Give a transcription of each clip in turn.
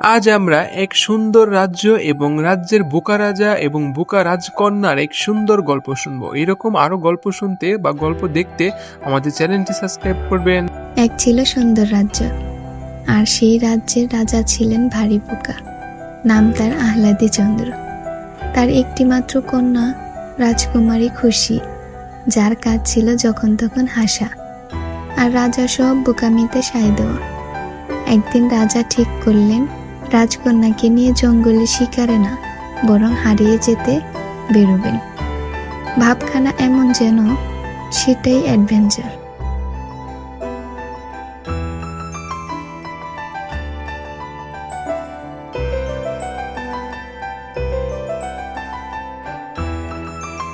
আজ আমরা এক সুন্দর রাজ্য এবং রাজ্যের বোকা রাজা এবং বোকা রাজকন্যার এক সুন্দর গল্প শুনবো। এরকম আরো গল্প শুনতে বা গল্প দেখতে আমাদের চ্যানেলটি সাবস্ক্রাইব করবেন। এক ছিল সুন্দর রাজ্য, আর সেই রাজ্যের রাজা ছিলেন ভারী বোকা। নাম তার আহ্লাদী চন্দ্র। তার একটি মাত্র কন্যা রাজকুমারী খুশি, যার কাজ ছিল যখন তখন হাসা আর রাজা সব বোকামিতে সায় দেওয়া। একদিন রাজা ঠিক করলেন রাজকন্যাকে নিয়ে জঙ্গলে শিকারে না, বরং হারিয়ে যেতে বেরোবেন। ভাবখানা এমন যেন সেটাই অ্যাডভেঞ্চার।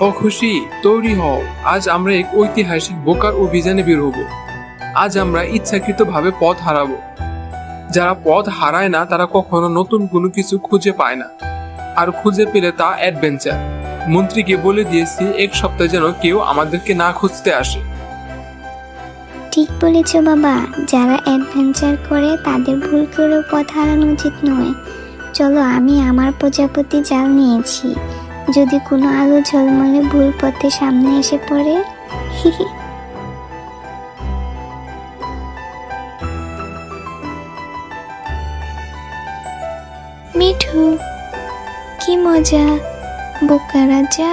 ও খুশি, তৈরি হও। আজ আমরা এক ঐতিহাসিক বোকার অভিযানে বের হব। আজ আমরা ইচ্ছাকৃতভাবে পথ হারাবো। যারা পথ হারায় না তারা কখনো নতুন কোনো কিছু খুঁজে পায় না, আর খুঁজে পেলে তা অ্যাডভেঞ্চার। মন্ত্রীকে বলে দিয়েছি এক সপ্তাহ যেন কেউ আমাদেরকে না খুঁজতে আসে। ঠিক বলেছ বাবা, যারা অ্যাডভেঞ্চার করে তাদের ভুল করেও পথ হারানো উচিত নয়। চলো, আমি আমার প্রজাপতি জাল নিয়েছি, যদি কোনো আলো ঝলমলে ভুল পথে সামনে এসে পড়ে। মিঠু, কি মজা! বোকা রাজা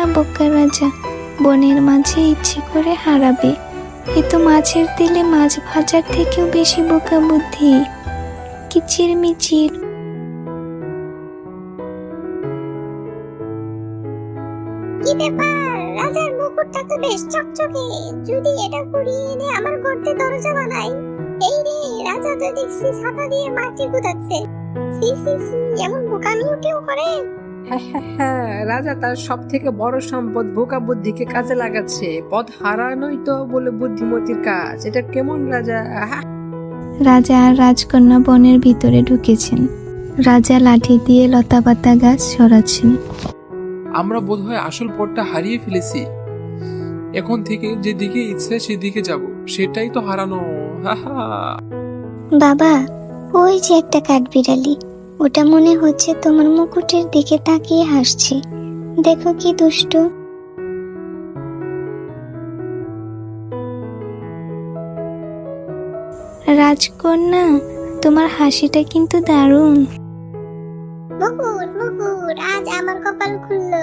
বনের মাঝে ইচ্ছে করে হারাবে। এ তো মাছের তেলে মাছ ভাজার থেকেও বেশি বোকা বুদ্ধি। কিচির মিচির। কি ব্যাপার, রাজার মুকুটটা তো বেশ চকচকে, যদি এটা কুড়িয়ে এনে আমার গর্তে দরজা বানাই। এই রে, রাজা তো দেখছি ছাতা দিয়ে মাটি গুঁদাচ্ছে। সি সি সি, এমন বোকামিও কেউ করে? হ্যাঁ, রাজা তার সব থেকে বড় সম্পদ বোকা বুদ্ধিকে কাজে লাগাচ্ছে। পথ হারানোই তো বলে বুদ্ধিমতির কাজ। এটা কেমন রাজা? রাজা আর রাজকন্যা বনের ভিতরে ঢুকেছেন। রাজা লাঠি দিয়ে লতাপাতা গাছ সরাচ্ছেন। আমরা বোধহয় আসল পথটা হারিয়ে ফেলেছি। এখন থেকে যেদিকে ইচ্ছে সেদিকে যাব, সেটাই তো হারানো। বাবা, ওই যে একটা কাঠবিড়ালি, ওটা মনে হচ্ছে তোমার মুকুটের দিকে তাকিয়ে হাসছে। দেখো কি দুষ্ট। রাজকন্যা, তোমার হাসিটা কিন্তু দারুণ। মুকুট, আজ আমার কপাল খুললো।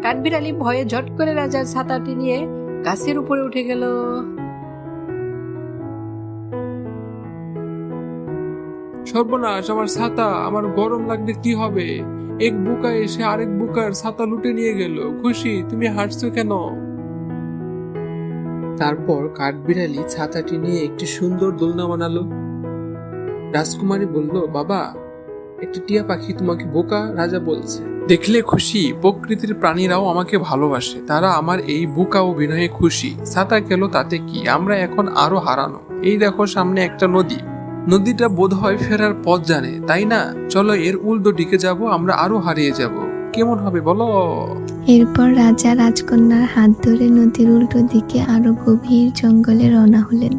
কাঠবিড়ালি ভয়ে ঝট করে রাজার ছাতাটি নিয়ে গাছের উপরে উঠে গেল। সর্বনাশ, আমার ছাতা! আমার গরম লাগলে কি হবে? এক বোকা এসে আরেক বোকার ছাতা লুটে নিয়ে গেল। খুশি, তুমি হাসছো কেন? তারপর কাঠবিড়ালি ছাতাটি নিয়ে একটি সুন্দর দোলনা বানালো। রাজকুমারী বলল, বাবা, একটি টিয়া পাখি তোমাকে বোকা রাজা বলছে। দেখলে খুশি, প্রকৃতির প্রাণীরাও আমাকে ভালোবাসে। তারা আমার এই বোকা অভিনয়ে খুশি। ছাতা গেল তাতে কি, আমরা এখন আরো হারানো। এই দেখো সামনে একটা নদী। নদীটা বোধহয় ফেরার পথ জানে, তাই না? চলো এর উল্টো দিকে যাব, আমরা আরো হারিয়ে যাব। কেমন হবে বলো? এরপর রাজা রাজকন্যার হাত ধরে নদীর উল্টো দিকে আরো গভীর জঙ্গলে রওনা হলেন।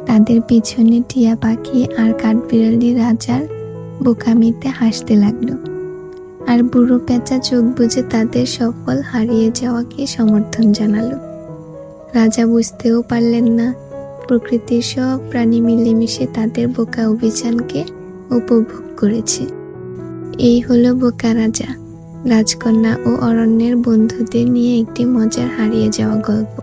তাদের পিছনে টিয়া পাখি আর কাঠবিড়ালি রাজার বোকামিতে হাসতে লাগলো, আর বুড়ো পেঁচা চোখ বুজে তাদের সফল হারিয়ে যাওয়াকে সমর্থন জানালো। রাজা বুঝতেও পারলেন না প্রকৃতির সব প্রাণী মিলেমিশে তাদের বোকা অভিযানকে উপভোগ করেছে। এই হলো বোকা রাজা, রাজকন্যা ও অরণ্যের বন্ধুদের নিয়ে একটি মজার হারিয়ে যাওয়া গল্প।